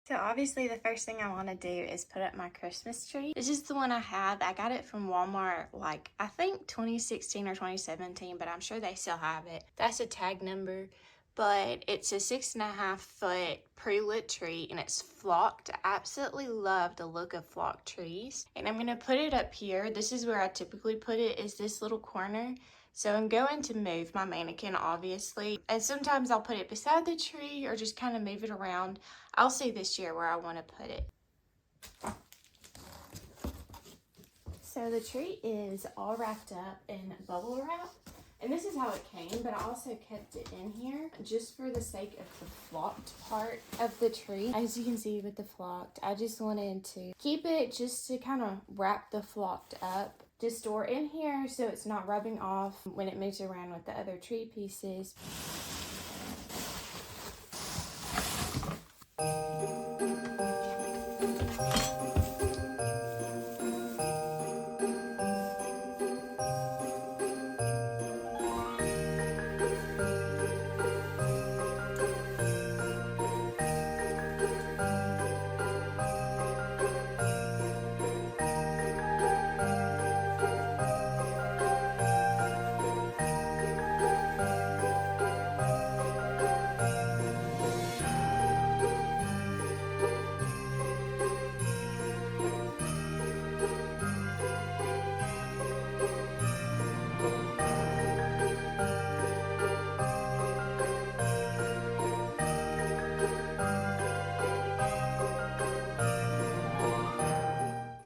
So obviously the first thing I want to do is put up my Christmas tree. This is the one I have. I got it from Walmart, like I think 2016 or 2017, but I'm sure they still have it. That's a tag number, but it's a 6.5-foot pre-lit tree and it's flocked. I absolutely love the look of flocked trees. And I'm going to put it up here. This is where I typically put it, is this little corner. So I'm going to move my mannequin, obviously, and sometimes I'll put it beside the tree or just kind of move it around. I'll see this year where I want to put it. So the tree is all wrapped up in bubble wrap, and this is how it came, but I also kept it in here just for the sake of the flocked part of the tree. As you can see with the flocked, I just wanted to keep it just to kind of wrap the flocked up to store in here so it's not rubbing off when it moves around with the other tree pieces.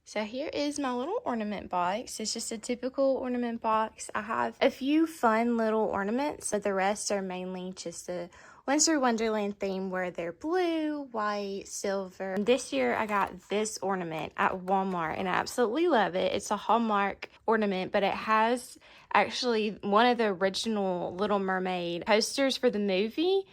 So here is my little ornament box. It's just a typical ornament box. I have a few fun little ornaments, but the rest are mainly just a Winter Wonderland theme where they're blue, white, silver. This year I got this ornament at Walmart and I absolutely love it. It's a Hallmark ornament, but it has actually one of the original Little Mermaid posters for the movie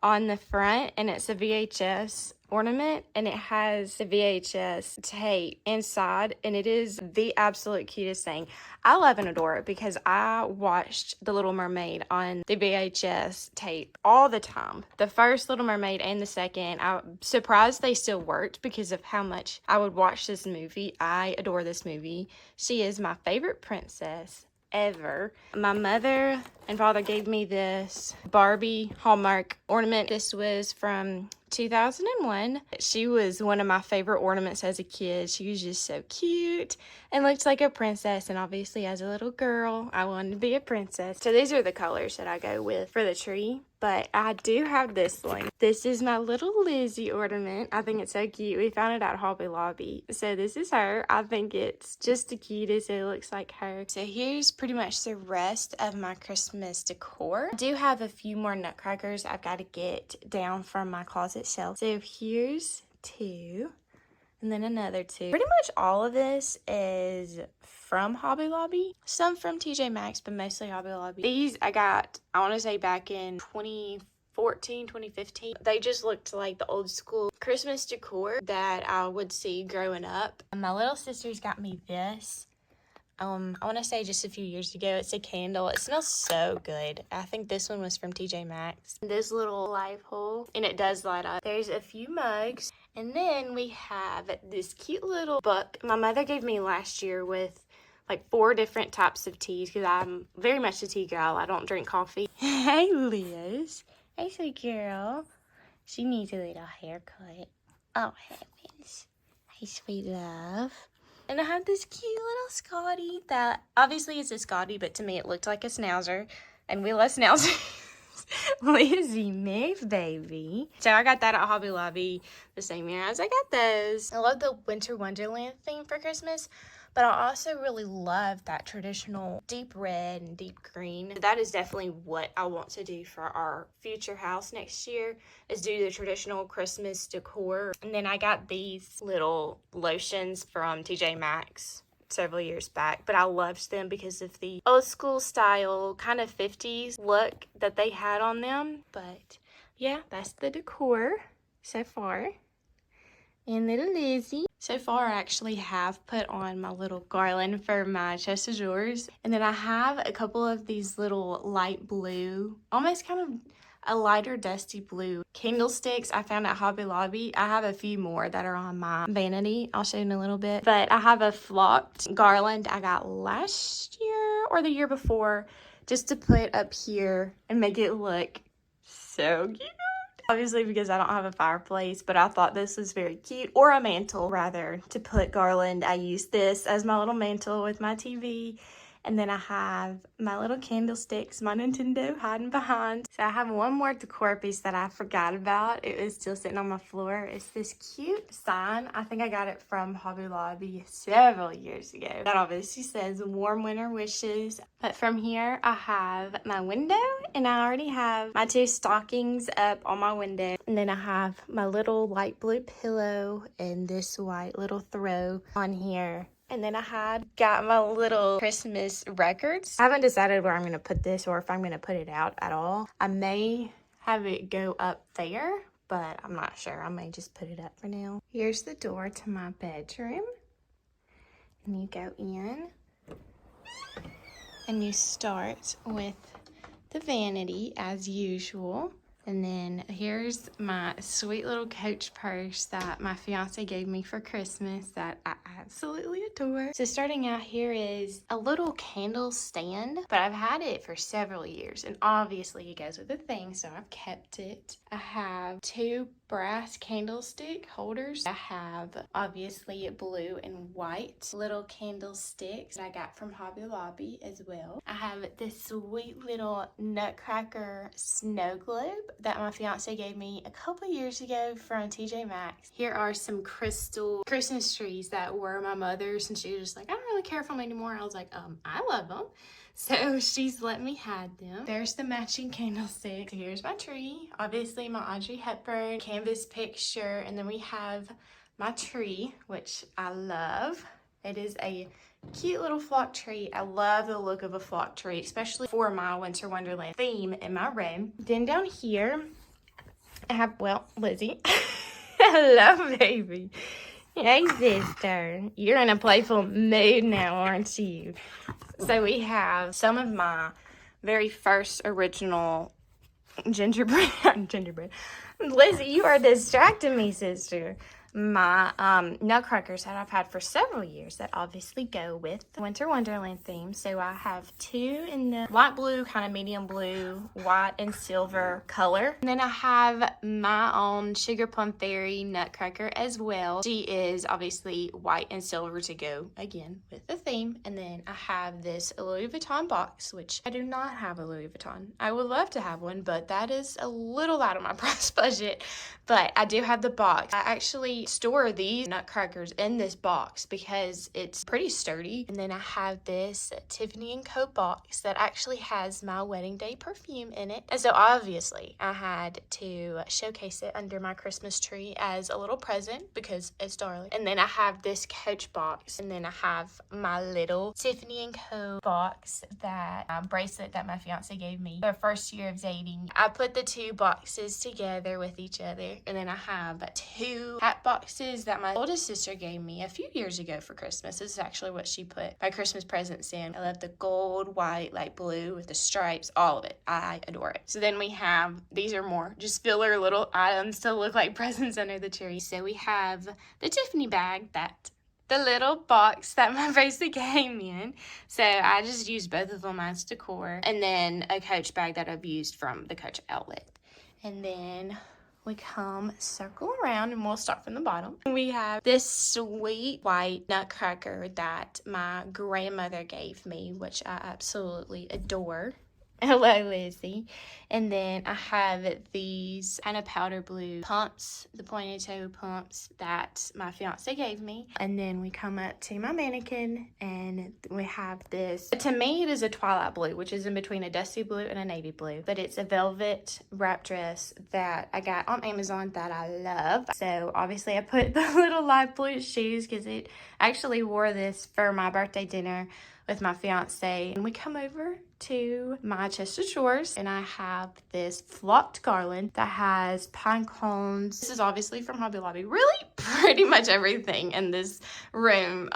on the front, and it's a VHS ornament and it has the VHS tape inside, and it is the absolute cutest thing. I love and adore it because I watched The Little Mermaid on the VHS tape all the time. The first Little Mermaid and the second. I'm surprised they still worked because of how much I would watch this movie. I adore this movie. She is my favorite princess ever. My mother and father gave me this Barbie Hallmark ornament. This was from 2001. She was one of my favorite ornaments as a kid. She was just so cute and looked like a princess, and obviously as a little girl I wanted to be a princess. So these are the colors that I go with for the tree, but I do have this one. This is my little Lizzie ornament. I think it's so cute. We found it at Hobby Lobby. So this is her. I think it's just the cutest. It looks like her. So here's pretty much the rest of my Christmas decor. I do have a few more nutcrackers I've got to get down from my closet shelf. So here's two, and then another two. Pretty much all of this is from Hobby Lobby. Some from TJ Maxx, but mostly Hobby Lobby. These I got, I want to say back in 2014, 2015. They just looked like the old school Christmas decor that I would see growing up. My little sisters got me this. I want to say just a few years ago. It's a candle. It smells so good. I think this one was from TJ Maxx. This little light pole, and it does light up. There's a few mugs, and then we have this cute little book my mother gave me last year with like 4 different types of teas because I'm very much a tea girl. I don't drink coffee. Hey, Liz. Hey, sweet girl. She needs a little haircut. Oh, heavens. Hey, sweet love. And I have this cute little Scotty that, obviously it's a Scotty, but to me it looked like a Schnauzer. And we love Schnauzers. Lizzie, move, baby. So I got that at Hobby Lobby the same year as I got those. I love the Winter Wonderland theme for Christmas, but I also really love that traditional deep red and deep green. That is definitely what I want to do for our future house next year, is do the traditional Christmas decor. And then I got these little lotions from TJ Maxx several years back, but I loved them because of the old school style kind of 50s look that they had on them. But yeah, that's the decor so far. And little Lizzie. So far, I actually have put on my little garland for my chest of drawers. And then I have a couple of these little light blue, almost kind of a lighter dusty blue candlesticks I found at Hobby Lobby. I have a few more that are on my vanity. I'll show you in a little bit. But I have a flocked garland I got last year or the year before just to put up here and make it look so cute. Obviously because I don't have a fireplace, but I thought this was very cute, or a mantle rather, to put garland. I use this as my little mantle with my TV. And then I have my little candlesticks, my Nintendo hiding behind. So I have one more decor piece that I forgot about. It was still sitting on my floor. It's this cute sign. I think I got it from Hobby Lobby several years ago. That obviously says warm winter wishes. But from here, I have my window, and I already have my 2 stockings up on my window. And then I have my little light blue pillow and this white little throw on here. And then I had got my little Christmas records. I haven't decided where I'm going to put this or if I'm going to put it out at all. I may have it go up there, but I'm not sure. I may just put it up for now. Here's the door to my bedroom. And you go in. And you start with the vanity as usual. And then here's my sweet little Coach purse that my fiance gave me for Christmas that I absolutely adore. So starting out here is a little candle stand, but I've had it for several years and obviously it goes with the thing, so I've kept it. I have 2 brass candlestick holders. I have obviously blue and white little candlesticks that I got from Hobby Lobby as well. I have this sweet little nutcracker snow globe that my fiance gave me a couple years ago from TJ Maxx. Here are some crystal Christmas trees that were my mother's, and she was just like, I don't really care for them anymore. I was like, I love them. So she's let me have them. There's the matching candlestick. Here's my tree. Obviously my Audrey Hepburn canvas picture. And then we have my tree, which I love. It is a cute little flock tree. I love the look of a flock tree, especially for my Winter Wonderland theme in my room. Then down here, I have, well, Lizzie. Hello, baby. Hey, sister. You're in a playful mood now, aren't you? So we have some of my very first original gingerbread. Lizzie, you are distracting me, sister. My nutcrackers that I've had for several years that obviously go with the Winter Wonderland theme. So I have 2 in the light blue, kind of medium blue, white and silver color. And then I have my own Sugar Plum Fairy nutcracker as well. She is obviously white and silver to go again with the theme. And then I have this Louis Vuitton box, which I do not have a Louis Vuitton. I would love to have one, but that is a little out of my price budget. But I do have the box. I actually store these nutcrackers in this box because it's pretty sturdy. And then I have this Tiffany & Co. box that actually has my wedding day perfume in it. And so obviously I had to showcase it under my Christmas tree as a little present because it's darling. And then I have this Coach box. And then I have my little Tiffany & Co. box, that bracelet that my fiance gave me for the first year of dating. I put the 2 boxes together with each other. And then I have 2 hat boxes that my oldest sister gave me a few years ago for Christmas. This is actually what she put my Christmas presents in. I love the gold, white, light blue with the stripes, all of it. I adore it. So then we have, these are more just filler little items to look like presents under the tree. So we have the Tiffany bag, the little box that my bracelet came in. So I just used both of them as decor. And then a Coach bag that I've used from the Coach outlet. And then we come circle around and we'll start from the bottom. We have this sweet white nutcracker that my grandmother gave me, which I absolutely adore. Hello, Lizzie. And then I have these kind of powder blue pumps, the pointed toe pumps that my fiance gave me. And then we come up to my mannequin and we have this. To me, it is a twilight blue, which is in between a dusty blue and a navy blue. But it's a velvet wrap dress that I got on Amazon that I love. So obviously I put the little light blue shoes because it actually wore this for my birthday dinner with my fiance. And we come over to my chest of drawers and I have this flocked garland that has pine cones. This is obviously from Hobby Lobby. Really pretty much everything in this room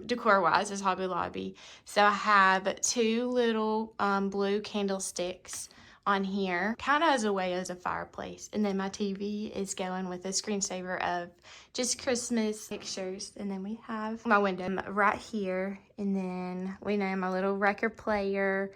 decor wise is Hobby Lobby. So I have 2 little blue candlesticks on here, kind of as a way as a fireplace. And then my TV is going with a screensaver of just Christmas pictures. And then we have my window right here. And then we know my little record player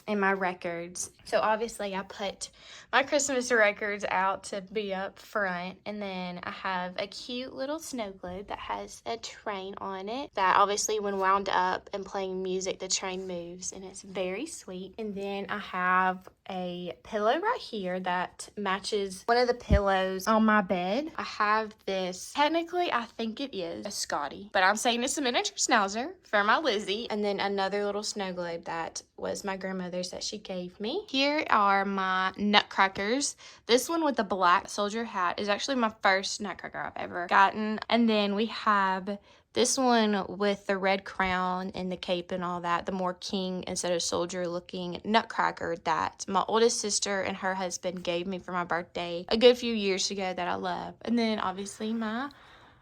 and my records. So obviously I put my Christmas records out to be up front, and then I have a cute little snow globe that has a train on it that obviously when wound up and playing music the train moves, and it's very sweet. And then I have a pillow right here that matches one of the pillows on my bed. I have this, technically I think it is a Scotty, but I'm saying it's a miniature schnauzer for my Lizzie. And then another little snow globe that was my grandmother's that she gave me. Here are my nutcrackers. This one with the black soldier hat is actually my first nutcracker I've ever gotten. And then we have this one with the red crown and the cape and all that, the more king instead of soldier looking nutcracker that my oldest sister and her husband gave me for my birthday a good few years ago that I love. And then obviously my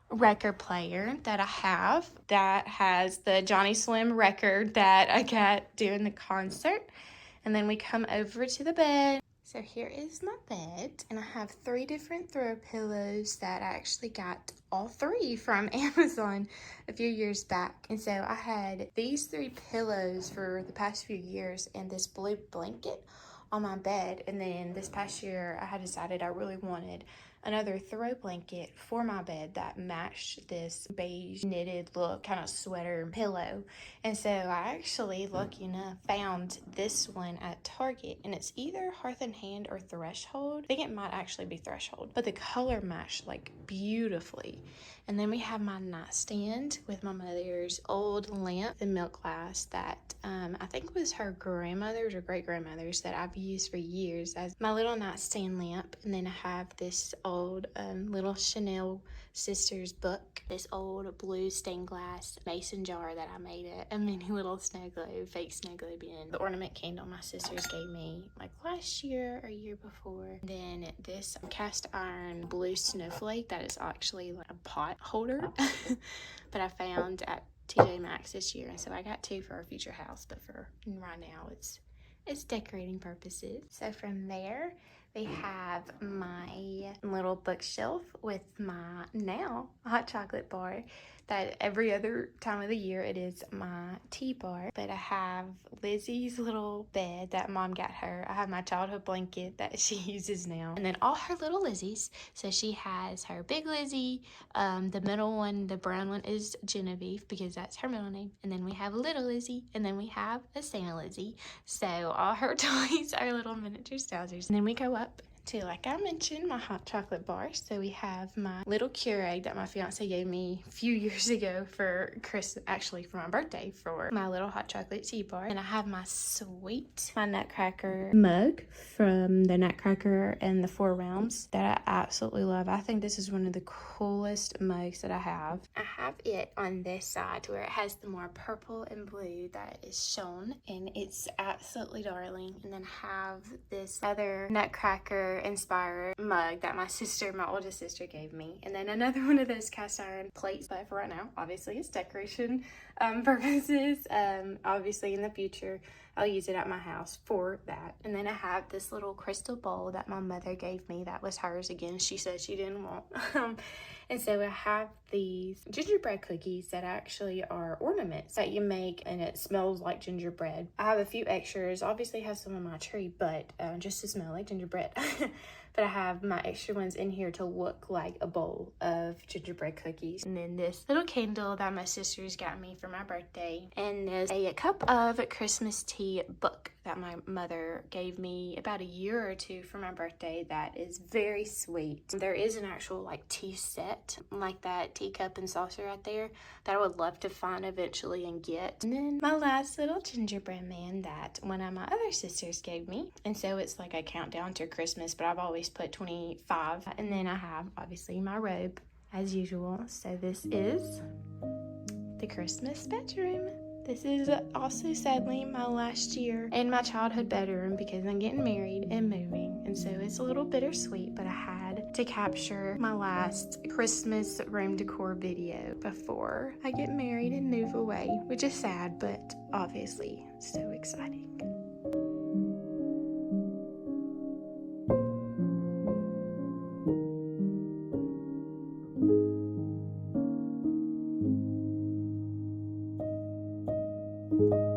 record player that I have that has the Johnny Slim record that I got during the concert. And then we come over to the bed. So here is my bed, and I have 3 different throw pillows that I actually got all 3 from Amazon a few years back. And so I had these 3 pillows for the past few years and this blue blanket on my bed. And then this past year I had decided I really wanted another throw blanket for my bed that matched this beige knitted look kind of sweater pillow. And so I actually, lucky enough, found this one at Target, and it's either Hearth and Hand or Threshold. I think it might actually be Threshold, but the color matched like beautifully. And then we have my nightstand with my mother's old lamp, the milk glass that I think was her grandmother's or great grandmother's that I've used for years as my little nightstand lamp. And then I have this old little Chanel Sisters book, this old blue stained glass mason jar that I made a mini little snow globe, fake snow globe in. The ornament candle my sisters gave me like last year or year before. And then this cast iron blue snowflake that is actually like a pot holder but I found at TJ Maxx this year, and so I got 2 for our future house, but for right now it's decorating purposes. So from there we have my little bookshelf with my now hot chocolate bar that every other time of the year it is my tea bar. But I have Lizzie's little bed that mom got her. I have my childhood blanket that she uses now, and then all her little Lizzies. So she has her big Lizzie, the middle one, the brown one, is Genevieve because that's her middle name, and then we have little Lizzie, and then we have a Santa Lizzie. So all her toys are little miniature schnauzers. And then we go up to, like I mentioned, my hot chocolate bar. So we have my little Keurig that my fiance gave me a few years ago for Christmas, actually for my birthday, for my little hot chocolate tea bar. And I have my nutcracker mug from the Nutcracker and the 4 Realms that I absolutely love. I think this is one of the coolest mugs that I have. I have it on this side where it has the more purple and blue that is shown, and it's absolutely darling. And then I have this other Nutcracker inspired mug that my oldest sister gave me, and then another one of those cast iron plates, but for right now obviously it's decoration purposes. Obviously in the future I'll use it at my house for that. And then I have this little crystal bowl that my mother gave me that was hers again. She said she didn't want and so I have these gingerbread cookies that actually are ornaments that you make, and it smells like gingerbread. I have a few extras, obviously have some on my tree, but just to smell like gingerbread. But I have my extra ones in here to look like a bowl of gingerbread cookies. And then this little candle that my sisters got me for my birthday. And there's a cup of Christmas tea book that my mother gave me about a year or 2 for my birthday that is very sweet. There is an actual like tea set, like that teacup and saucer right there, that I would love to find eventually and get. And then my last little gingerbread man that one of my other sisters gave me. And so it's like a countdown to Christmas, but I've always put 25. And then I have obviously my robe as usual. So this is the Christmas bedroom. This is also sadly my last year in my childhood bedroom because I'm getting married and moving, and so it's a little bittersweet, but I had to capture my last Christmas room decor video before I get married and move away, which is sad but obviously so exciting. you.